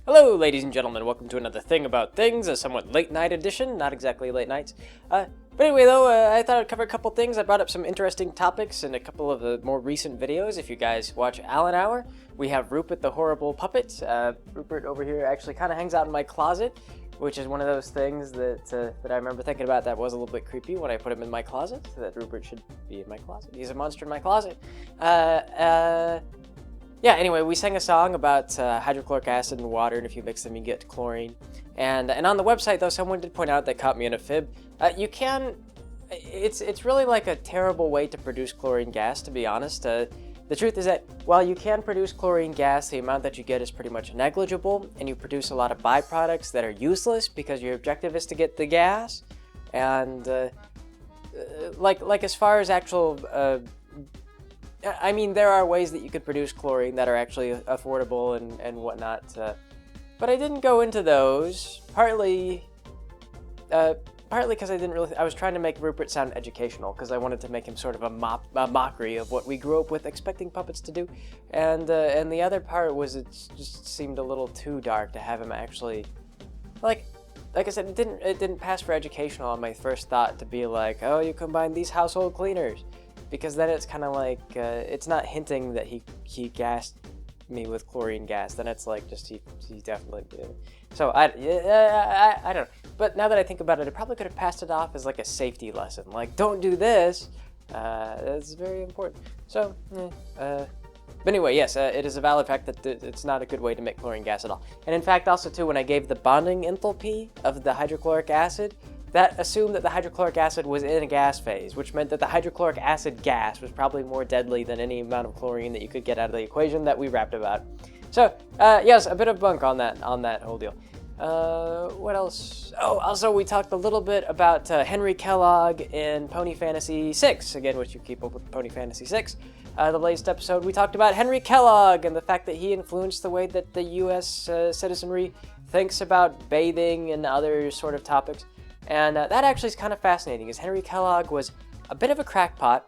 Hello, ladies and gentlemen. Welcome to another Thing About Things, a somewhat late-night edition. Not exactly late nights. But anyway, though, I thought I'd cover a couple things. I brought up some interesting topics in a couple of the more recent videos. If you guys watch Alan Hour, we have Rupert the Horrible Puppet. Rupert over here actually kind of hangs out in my closet, which is one of those things that I remember thinking about that was a little bit creepy when I put him in my closet, that Rupert should be in my closet. He's a monster in my closet. Yeah, anyway, we sang a song about hydrochloric acid and water, and if you mix them, you get chlorine. And on the website, though, someone did point out that caught me in a fib. You can... It's really like a terrible way to produce chlorine gas, to be honest. The truth is that while you can produce chlorine gas, the amount that you get is pretty much negligible, and you produce a lot of byproducts that are useless because your objective is to get the gas. And like as far as actual... I mean, there are ways that you could produce chlorine that are actually affordable and whatnot, but I didn't go into those, partly because I was trying to make Rupert sound educational, because I wanted to make him sort of a mockery of what we grew up with expecting puppets to do, and the other part was it just seemed a little too dark to have him actually, like I said, it didn't pass for educational on my first thought to be like, oh, you combine these household cleaners. Because then it's kind of like, it's not hinting that he gassed me with chlorine gas. Then it's like, just he definitely did. So, I don't know. But now that I think about it, I probably could have passed it off as like a safety lesson. Like, don't do this. That's very important. So, but anyway, yes, it is a valid fact that it's not a good way to make chlorine gas at all. And in fact, also too, when I gave the bonding enthalpy of the hydrochloric acid, that assumed that the hydrochloric acid was in a gas phase, which meant that the hydrochloric acid gas was probably more deadly than any amount of chlorine that you could get out of the equation that we rapped about. So, yes, a bit of bunk on that whole deal. What else? Oh, also we talked a little bit about Henry Kellogg in Pony Fantasy VI, again, which you keep up with Pony Fantasy VI. The latest episode, we talked about Henry Kellogg and the fact that he influenced the way that the U.S. Citizenry thinks about bathing and other sort of topics. And that actually is kind of fascinating, because Henry Kellogg was a bit of a crackpot,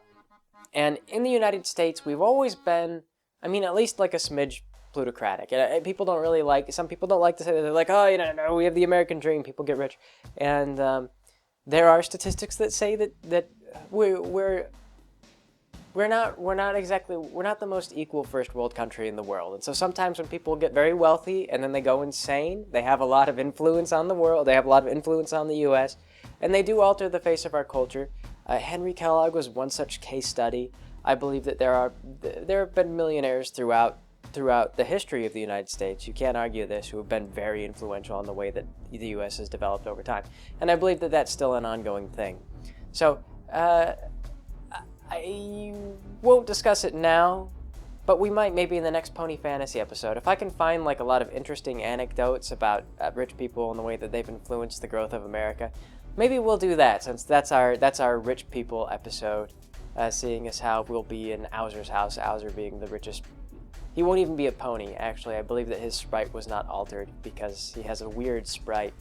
and in the United States, we've always been, I mean, at least like a smidge plutocratic. And people don't really like, some people don't like to say that. They're like, oh, no, we have the American dream, people get rich. And there are statistics that say that we're not the most equal first world country in the world. And so sometimes when people get very wealthy and then they go insane, they have a lot of influence on the world, they have a lot of influence on the US, and they do alter the face of our culture. Henry Kellogg was one such case study. I believe that there have been millionaires throughout the history of the United States, you can't argue this, who have been very influential on the way that the US has developed over time. And I believe that that's still an ongoing thing. So, I won't discuss it now, but we might maybe in the next Pony Fantasy episode. If I can find like a lot of interesting anecdotes about rich people and the way that they've influenced the growth of America, maybe we'll do that, since that's our rich people episode, seeing as how we'll be in Owzer's house, Owzer being the richest. He won't even be a pony, actually. I believe that his sprite was not altered because he has a weird sprite.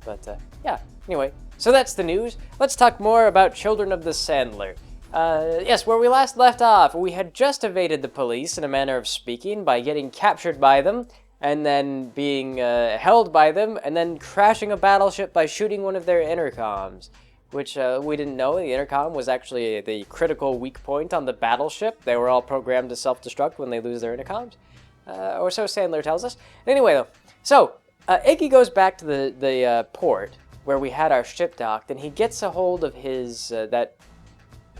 But yeah, anyway, so that's the news. Let's talk more about Children of the Sandler. Yes, where we last left off, we had just evaded the police in a manner of speaking by getting captured by them, and then being held by them, and then crashing a battleship by shooting one of their intercoms, which we didn't know. The intercom was actually the critical weak point on the battleship. They were all programmed to self-destruct when they lose their intercoms, or so Sandler tells us. Anyway, though, so Iggy goes back to the port where we had our ship docked, and he gets a hold of his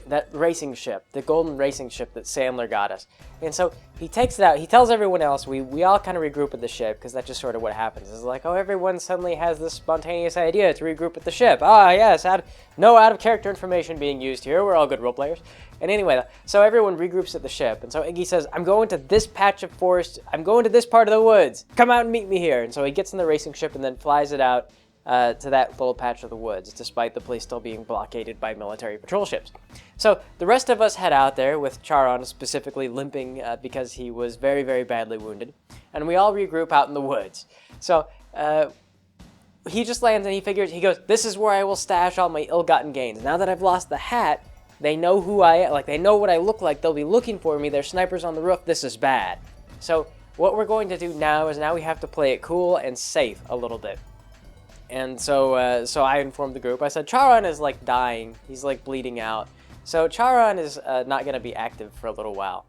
that racing ship, the golden racing ship that Sandler got us. And so he takes it out, he tells everyone else, we all kind of regroup at the ship, because that's just sort of what happens. It's like, oh, everyone suddenly has this spontaneous idea to regroup at the ship. Ah, yes, no out-of-character information being used here, we're all good role players. And anyway, so everyone regroups at the ship, and so Iggy says, I'm going to this patch of forest, I'm going to this part of the woods, come out and meet me here. And so he gets in the racing ship and then flies it out to that little patch of the woods, despite the place still being blockaded by military patrol ships. So the rest of us head out there, with Charon specifically limping because he was very, very badly wounded, and we all regroup out in the woods. So he just lands and he goes, this is where I will stash all my ill-gotten gains. Now that I've lost the hat, they know who I am, like they know what I look like, they'll be looking for me, there's snipers on the roof, this is bad. So what we're going to do now is we have to play it cool and safe a little bit. And so so I informed the group. I said, Charon is like dying. He's like bleeding out. So Charon is not going to be active for a little while.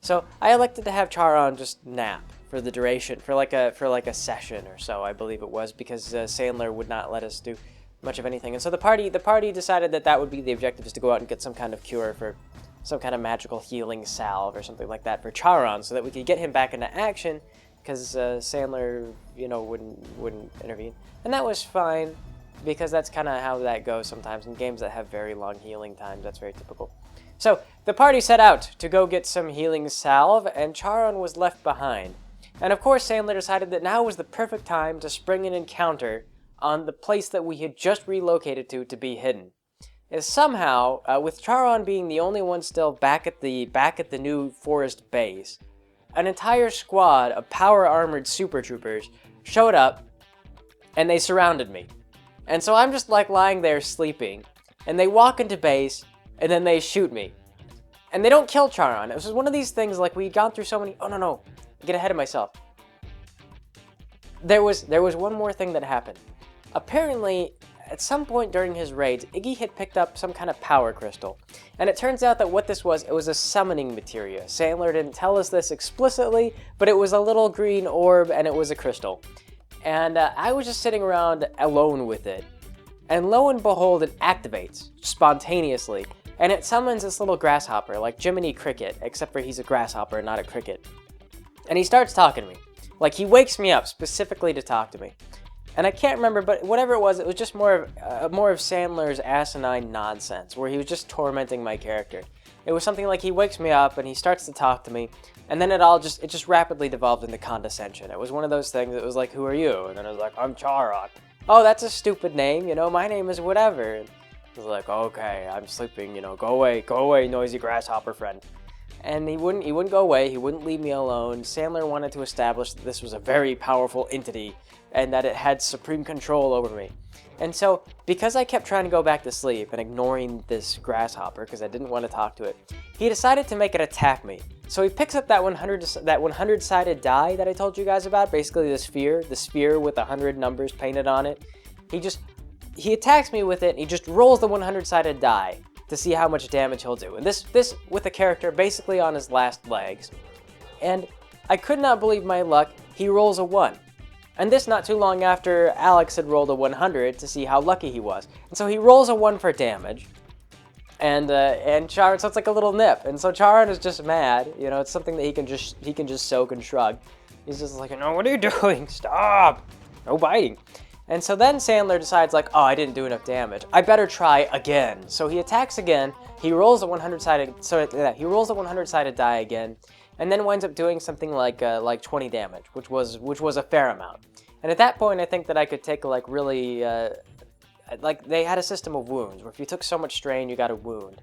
So I elected to have Charon just nap for the duration, for like a session or so, I believe it was, because Sandler would not let us do much of anything. And so the party decided that would be the objective, is to go out and get some kind of cure, for some kind of magical healing salve or something like that for Charon, so that we could get him back into action, because Sandler, wouldn't intervene. And that was fine, because that's kind of how that goes sometimes in games that have very long healing times. That's very typical. So the party set out to go get some healing salve, and Charon was left behind. And of course, Sandler decided that now was the perfect time to spring an encounter on the place that we had just relocated to be hidden. Is somehow, with Charon being the only one still back at the new forest base, an entire squad of power-armored super troopers showed up, and they surrounded me. And so I'm just like lying there sleeping, and they walk into base, and then they shoot me. And they don't kill Charon. It was just one of these things, like, we'd gone through so many... Oh, no. Get ahead of myself. There was one more thing that happened. Apparently, at some point during his raids, Iggy had picked up some kind of power crystal. And it turns out that what this was, it was a summoning materia. Sandler didn't tell us this explicitly, but it was a little green orb, and it was a crystal. And I was just sitting around alone with it. And lo and behold, it activates spontaneously. And it summons this little grasshopper, like Jiminy Cricket, except for he's a grasshopper, not a cricket. And he starts talking to me. Like, he wakes me up specifically to talk to me. And I can't remember, but whatever it was just more of Sandler's asinine nonsense, where he was just tormenting my character. It was something like he wakes me up and he starts to talk to me, and then it just rapidly devolved into condescension. It was one of those things. It was like, who are you? And then it was like, I'm Charon. Oh, that's a stupid name, my name is whatever. And he was like, okay, I'm sleeping, go away, noisy grasshopper friend. And he wouldn't go away, he wouldn't leave me alone. Sandler wanted to establish that this was a very powerful entity, and that it had supreme control over me. And so, because I kept trying to go back to sleep and ignoring this grasshopper because I didn't want to talk to it, he decided to make it attack me. So he picks up that 100-sided die that I told you guys about, basically the sphere with 100 numbers painted on it. He attacks me with it, and he just rolls the 100-sided die to see how much damage he'll do. And this with the character basically on his last legs. And I could not believe my luck, he rolls a 1. And this not too long after Alex had rolled a 100 to see how lucky he was. And so he rolls a 1 for damage. And Charon, so it's like a little nip. And so Charon is just mad. It's something that he can just soak and shrug. He's just like, no, what are you doing? Stop! No biting. And so then Sandler decides, like, oh, I didn't do enough damage. I better try again. So he attacks again. He rolls a 100-sided die again, and then winds up doing something like 20 damage, which was a fair amount. And at that point, I think that I could take really they had a system of wounds where if you took so much strain, you got a wound.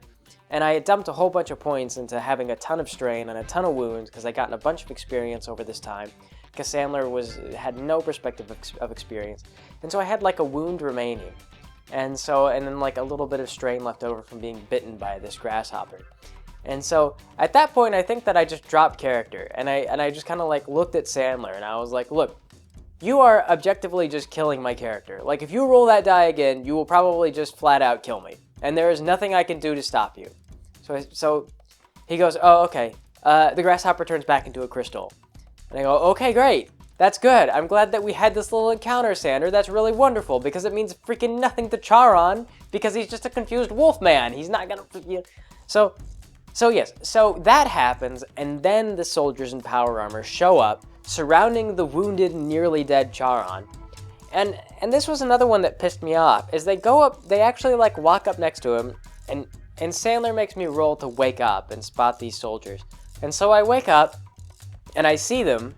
And I had dumped a whole bunch of points into having a ton of strain and a ton of wounds because I gotten a bunch of experience over this time. Because Sandler had no perspective of experience. And so I had like a wound remaining. And then like a little bit of strain left over from being bitten by this grasshopper. And so at that point, I think that I just dropped character. And I just kind of like looked at Sandler and I was like, look, you are objectively just killing my character. Like, if you roll that die again, you will probably just flat out kill me. And there is nothing I can do to stop you. So he goes, oh, okay. The grasshopper turns back into a crystal. And I go, okay, great. That's good. I'm glad that we had this little encounter, Sander. That's really wonderful, because it means freaking nothing to Charon, because he's just a confused wolf man. He's not gonna... So yes. So that happens, and then the soldiers in power armor show up, surrounding the wounded, nearly dead Charon. And this was another one that pissed me off, is they go up, they actually like walk up next to him, and Sandler makes me roll to wake up and spot these soldiers. And so I wake up, and I see them,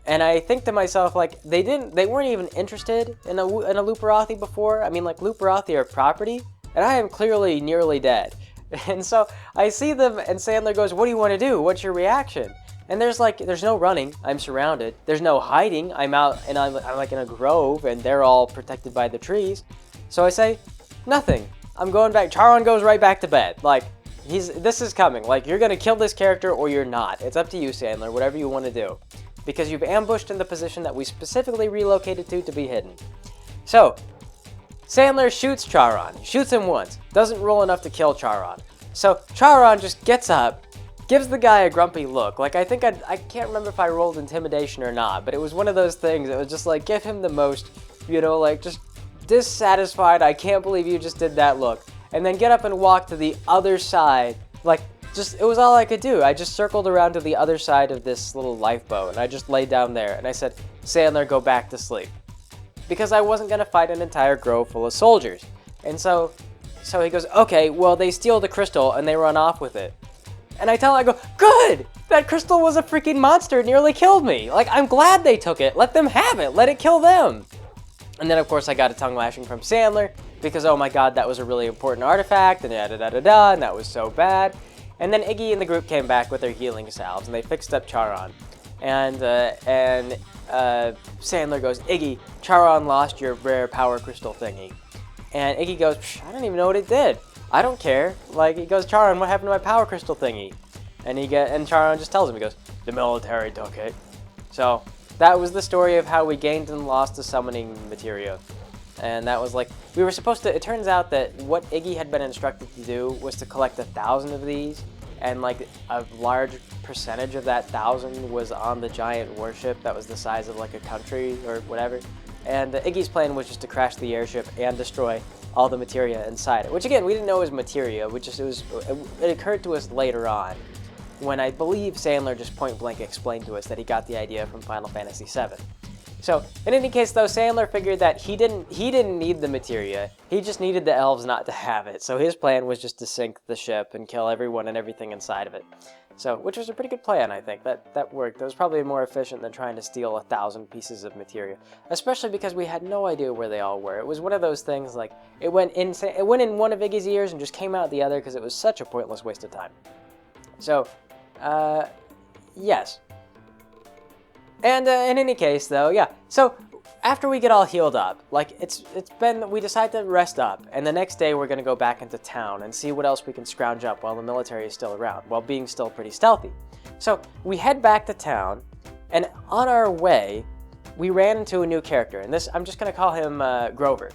and I think to myself, like, they weren't even interested in a Luperothi before. I mean, like, Luperothi are property, and I am clearly nearly dead. And so I see them, and Sandler goes, what do you want to do? What's your reaction? And there's no running. I'm surrounded. There's no hiding. I'm out, and I'm like in a grove, and they're all protected by the trees. So I say, nothing. I'm going back. Charon goes right back to bed. Like, this is coming. Like, you're going to kill this character or you're not. It's up to you, Sandler, whatever you want to do. because you've ambushed in the position that we specifically relocated to be hidden. So, Sandler shoots Charon. He shoots him once. Doesn't roll enough to kill Charon. So, Charon just gets up, gives the guy a grumpy look. Like, I can't remember if I rolled intimidation or not, but it was one of those things. It was just like, give him the most, like, just dissatisfied, I can't believe you just did that look. And then get up and walk to the other side. Like, it was all I could do. I just circled around to the other side of this little lifeboat, and I just laid down there, and I said, Sandler, go back to sleep. Because I wasn't going to fight an entire grove full of soldiers. And so he goes, okay, well, they steal the crystal, and they run off with it. And I go, good! That crystal was a freaking monster, it nearly killed me. Like, I'm glad they took it. Let them have it. Let it kill them. And then, of course, I got a tongue lashing from Sandler, because, oh my god, that was a really important artifact, and da-da-da-da-da, and that was so bad. And then Iggy and the group came back with their healing salves, and they fixed up Charon. And Sandler goes, Iggy, Charon lost your rare power crystal thingy. And Iggy goes, I don't even know what it did. I don't care. Like, he goes, Charon, what happened to my power crystal thingy? And Charon just tells him, he goes, the military took it. So, that was the story of how we gained and lost the summoning materia. And that was like, we were supposed to, it turns out that what Iggy had been instructed to do was to collect 1,000 of these, and like a large percentage of that 1,000 was on the giant warship that was the size of like a country or whatever. And Iggy's plan was just to crash the airship and destroy all the materia inside it, which again, we didn't know was materia, it occurred to us later on, when I believe Sandler just point blank explained to us that he got the idea from Final Fantasy VII. So, in any case though, Sandler figured that he didn't need the materia, he just needed the elves not to have it. So his plan was just to sink the ship and kill everyone and everything inside of it. So, which was a pretty good plan, I think. That worked. That was probably more efficient than trying to steal 1,000 pieces of materia. Especially because we had no idea where they all were. It was one of those things like, it went in one of Iggy's ears and just came out the other because it was such a pointless waste of time. So, yes. And in any case, though, yeah. So after we get all healed up, like we decide to rest up, and the next day we're gonna go back into town and see what else we can scrounge up while the military is still around, while being still pretty stealthy. So we head back to town, and on our way, we ran into a new character, and I'm just gonna call him Grover,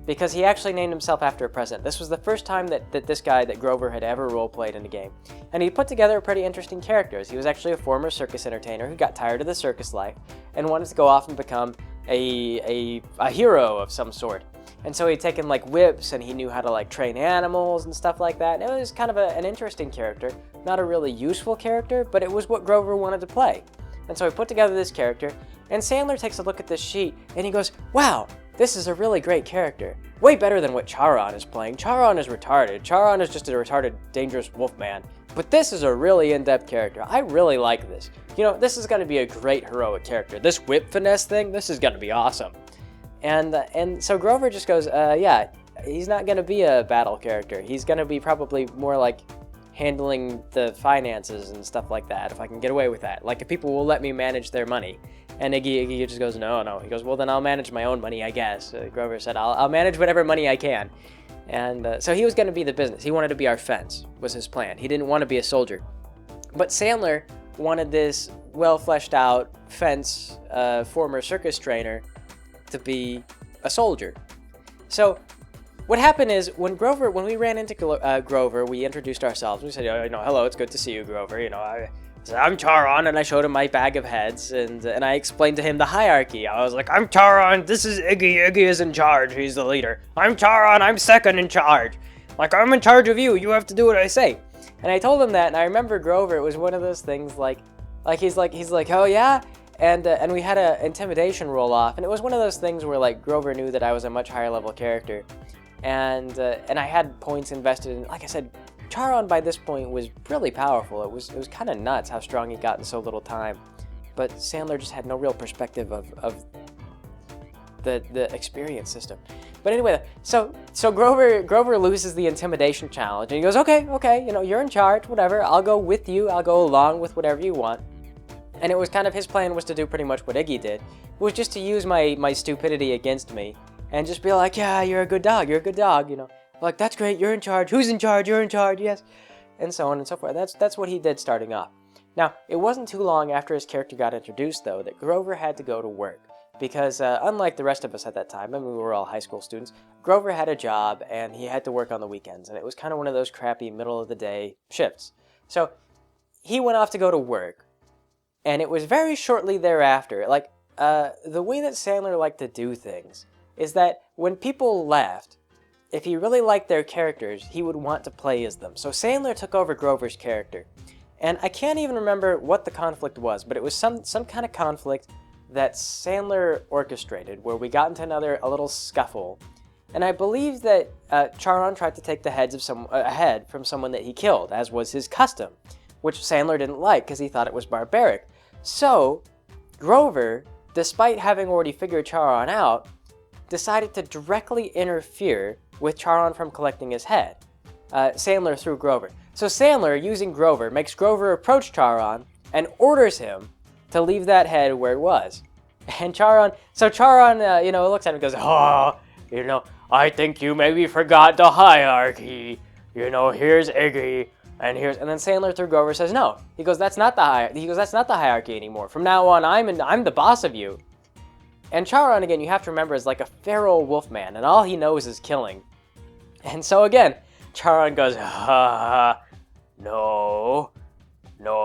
because he actually named himself after a president. This was the first time that Grover had ever role-played in a game. And he put together pretty interesting characters. He was actually a former circus entertainer who got tired of the circus life and wanted to go off and become a hero of some sort. And so he'd taken like whips, and he knew how to like train animals and stuff like that. And it was kind of an interesting character. Not a really useful character, but it was what Grover wanted to play. And so he put together this character, and Sandler takes a look at this sheet, and he goes, wow, this is a really great character. Way better than what Charon is playing. Charon is retarded. Charon is just a retarded, dangerous wolfman. But this is a really in-depth character. I really like this. You know, this is going to be a great heroic character. This whip finesse thing, this is going to be awesome. And so Grover just goes, yeah, he's not going to be a battle character. He's going to be probably more like handling the finances and stuff like that, if I can get away with that. Like, if people will let me manage their money. And Iggy just goes, no. He goes, well, then I'll manage my own money, I guess. Grover said, I'll manage whatever money I can. And so he was going to be the business. He wanted to be our fence, was his plan. He didn't want to be a soldier. But Sandler wanted this well-fleshed-out fence, former circus trainer, to be a soldier. So what happened is, when we ran into Grover, we introduced ourselves. We said, hello, it's good to see you, Grover. I'm Charon, and I showed him my bag of heads, and I explained to him the hierarchy. I was like, I'm Charon, this is Iggy. Iggy is in charge, he's the leader. I'm Charon, I'm second in charge. Like, I'm in charge of you, you have to do what I say. And I told him that, and I remember Grover, it was one of those things like he's like, oh yeah? And we had an intimidation roll off, and it was one of those things where like Grover knew that I was a much higher level character. And I had points invested in, like I said, Charon by this point was really powerful. It was kind of nuts how strong he got in so little time. But Sandler just had no real perspective of the experience system. But anyway, so Grover loses the intimidation challenge, and he goes, okay, you're in charge, whatever. I'll go with you. I'll go along with whatever you want. And it was kind of his plan was to do pretty much what Iggy did. It was just to use my stupidity against me and just be like, yeah, you're a good dog, Like, that's great, you're in charge. Who's in charge? You're in charge, yes. And so on and so forth. That's what he did starting off. Now, it wasn't too long after his character got introduced, though, that Grover had to go to work. Because unlike the rest of us at that time, I mean, we were all high school students, Grover had a job and he had to work on the weekends. And it was kind of one of those crappy middle-of-the-day shifts. So he went off to go to work. And it was very shortly thereafter, like, the way that Sandler liked to do things is that when people left, if he really liked their characters, he would want to play as them. So Sandler took over Grover's character. And I can't even remember what the conflict was, but it was some kind of conflict that Sandler orchestrated, where we got into a little scuffle. And I believe that Charon tried to take the head from someone that he killed, as was his custom, which Sandler didn't like because he thought it was barbaric. So Grover, despite having already figured Charon out, decided to directly interfere with Charon from collecting his head. Sandler through Grover. So Sandler, using Grover, makes Grover approach Charon and orders him to leave that head where it was. And Charon looks at him and goes, "Oh, I think you maybe forgot the hierarchy. Here's Iggy, and then Sandler through Grover says, no. He goes, that's not the hierarchy anymore. From now on, I'm the boss of you." And Charon, again, you have to remember, is like a feral wolf man, and all he knows is killing. And so again, Charon goes, no,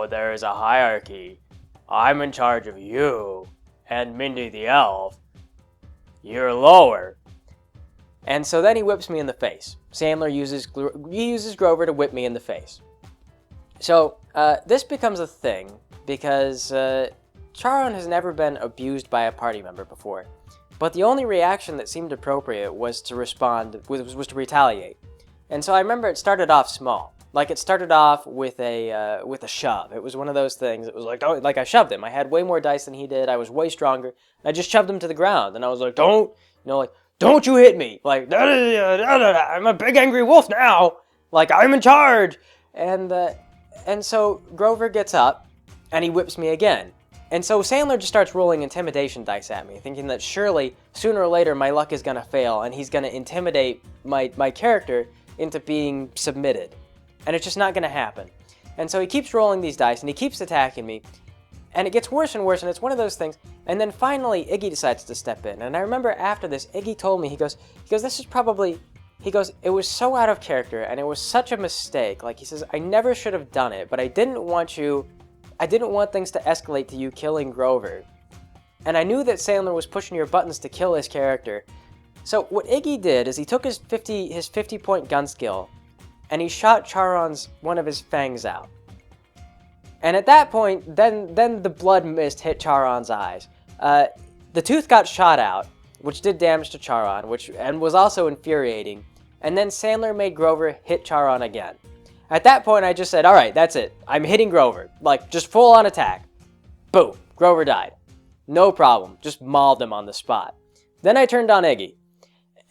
there is a hierarchy. I'm in charge of you, and Mindy the elf. You're lower. And so then he whips me in the face. Sandler uses Grover to whip me in the face. So this becomes a thing because Charon has never been abused by a party member before. But the only reaction that seemed appropriate was to was to retaliate. And so I remember it started off small. Like, it started off with a shove. It was one of those things. It was like, I shoved him. I had way more dice than he did. I was way stronger. I just shoved him to the ground. And I was like, don't you hit me. Like, I'm a big angry wolf now. Like, I'm in charge. And so Grover gets up, and he whips me again. And so Sandler just starts rolling intimidation dice at me, thinking that surely, sooner or later, my luck is going to fail, and he's going to intimidate my character into being submitted. And it's just not going to happen. And so he keeps rolling these dice, and he keeps attacking me. And it gets worse and worse, and it's one of those things. And then finally, Iggy decides to step in. And I remember after this, Iggy told me, he goes, it was so out of character, and it was such a mistake. Like, he says, I never should have done it, but I didn't want things to escalate to you killing Grover. And I knew that Sandler was pushing your buttons to kill his character. So what Iggy did is he took his 50-point gun skill, and he shot Charon's one of his fangs out. And at that point, then the blood mist hit Charon's eyes. The tooth got shot out, which did damage to Charon, and was also infuriating. And then Sandler made Grover hit Charon again. At that point, I just said, all right, that's it. I'm hitting Grover. Like, just full-on attack. Boom. Grover died. No problem. Just mauled him on the spot. Then I turned on Iggy.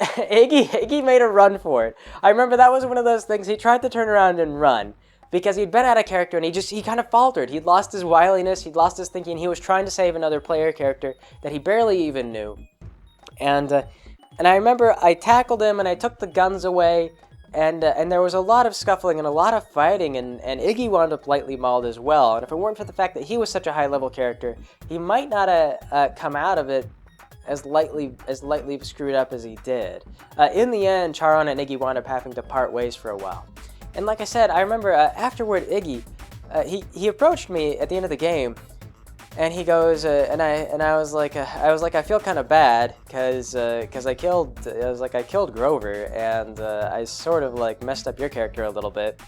Iggy made a run for it. I remember that was one of those things. He tried to turn around and run because he'd been out of character, and he kind of faltered. He'd lost his wiliness. He'd lost his thinking. He was trying to save another player character that he barely even knew. And I remember I tackled him, and I took the guns away, and there was a lot of scuffling and a lot of fighting, and Iggy wound up lightly mauled as well. And if it weren't for the fact that he was such a high-level character, he might not have come out of it as lightly screwed up as he did. In the end, Charon and Iggy wound up having to part ways for a while. And like I said, I remember afterward, Iggy, he approached me at the end of the game, and he goes, and I was like, I feel kind of bad because I killed Grover, and I sort of like messed up your character a little bit.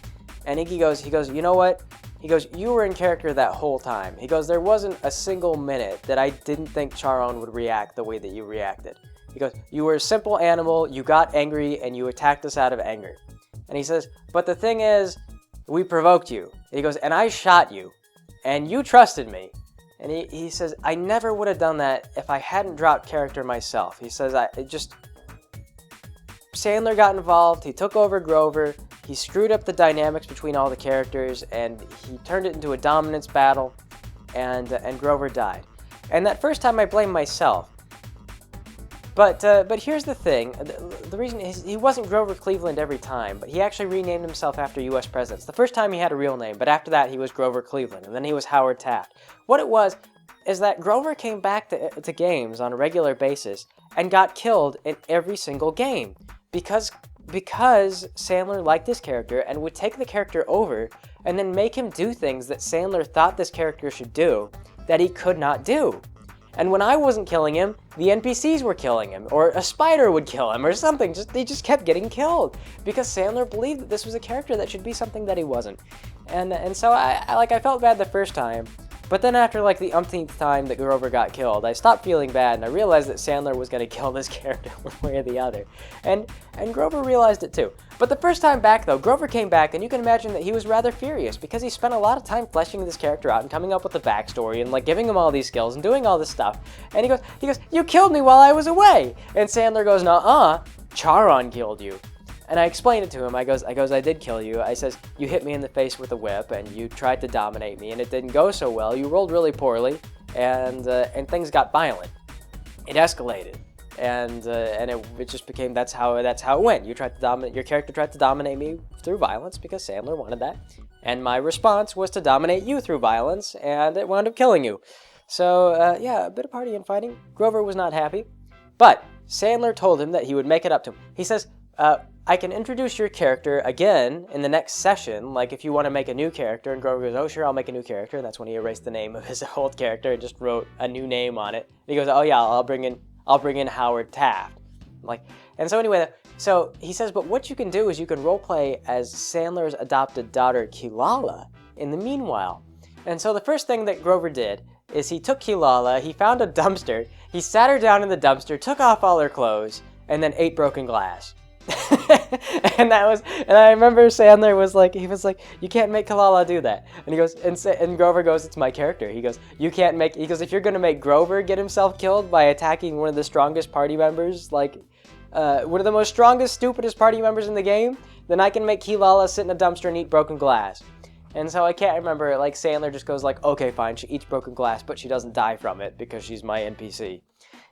And Iggy goes, you know what? He goes, you were in character that whole time. He goes, there wasn't a single minute that I didn't think Charon would react the way that you reacted. He goes, you were a simple animal, you got angry, and you attacked us out of anger. And he says, but the thing is, we provoked you. And he goes, and I shot you, and you trusted me. And he says, I never would have done that if I hadn't dropped character myself. He says, Sandler got involved, he took over Grover, he screwed up the dynamics between all the characters, and he turned it into a dominance battle, and Grover died. And that first time I blamed myself. But here's the thing. The reason is he wasn't Grover Cleveland every time, but he actually renamed himself after U.S. presidents. The first time he had a real name, but after that he was Grover Cleveland, and then he was Howard Taft. What it was is that Grover came back to games on a regular basis and got killed in every single game because Sandler liked this character and would take the character over and then make him do things that Sandler thought this character should do that he could not do. And when I wasn't killing him, the NPCs were killing him, or a spider would kill him, or something. They just kept getting killed because Sandler believed that this was a character that should be something that he wasn't. And so I felt bad the first time, but then after like the umpteenth time that Grover got killed, I stopped feeling bad, and I realized that Sandler was going to kill this character one way or the other. And Grover realized it too. But the first time back though, Grover came back, and you can imagine that he was rather furious because he spent a lot of time fleshing this character out and coming up with the backstory and like giving him all these skills and doing all this stuff. And he goes, "You killed me while I was away." And Sandler goes, "Nuh-uh, Charon killed you." And I explained it to him. I goes, "I did kill you." I says, "You hit me in the face with a whip, and you tried to dominate me, and it didn't go so well. You rolled really poorly, and things got violent. It escalated, and it just became that's how it went. Your character tried to dominate me through violence because Sandler wanted that, and my response was to dominate you through violence, and it wound up killing you. So yeah, a bit of party and fighting. Grover was not happy, but Sandler told him that he would make it up to him. He says, "I can introduce your character again in the next session, like if you want to make a new character." And Grover goes, "Oh, sure, I'll make a new character." And that's when he erased the name of his old character and just wrote a new name on it. And he goes, "Oh yeah, I'll bring in Howard Taft." And so anyway, so he says, "But what you can do is you can roleplay as Sandler's adopted daughter, Kilala, in the meanwhile." And so the first thing that Grover did is he took Kilala, he found a dumpster, he sat her down in the dumpster, took off all her clothes, and then ate broken glass. and I remember Sandler was like, "You can't make Kilala do that." And he goes, and Grover goes, "It's my character." He goes, he goes, "If you're gonna make Grover get himself killed by attacking one of the strongest party members, like one of the most strongest, stupidest party members in the game, then I can make Kilala sit in a dumpster and eat broken glass." And so I can't remember, like Sandler just goes like, "Okay, fine, she eats broken glass, but she doesn't die from it because she's my NPC."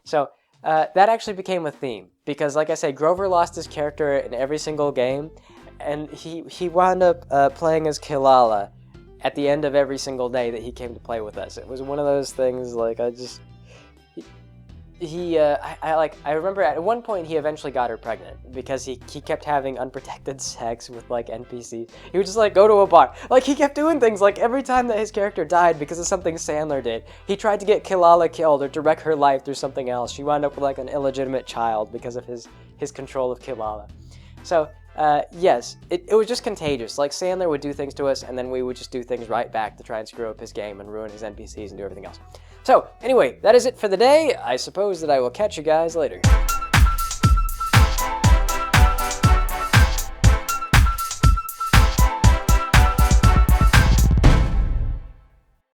So that actually became a theme because, like I say, Grover lost his character in every single game, and he wound up playing as Kilala at the end of every single day that he came to play with us. It was one of those things like I remember at one point he eventually got her pregnant because he kept having unprotected sex with like NPCs. He would just like go to a bar. Like he kept doing things like every time that his character died because of something Sandler did. He tried to get Kilala killed or to wreck her life through something else. She wound up with like an illegitimate child because of his control of Kilala. So yes, it was just contagious. Like Sandler would do things to us and then we would just do things right back to try and screw up his game and ruin his NPCs and do everything else. So, anyway, that is it for the day. I suppose that I will catch you guys later.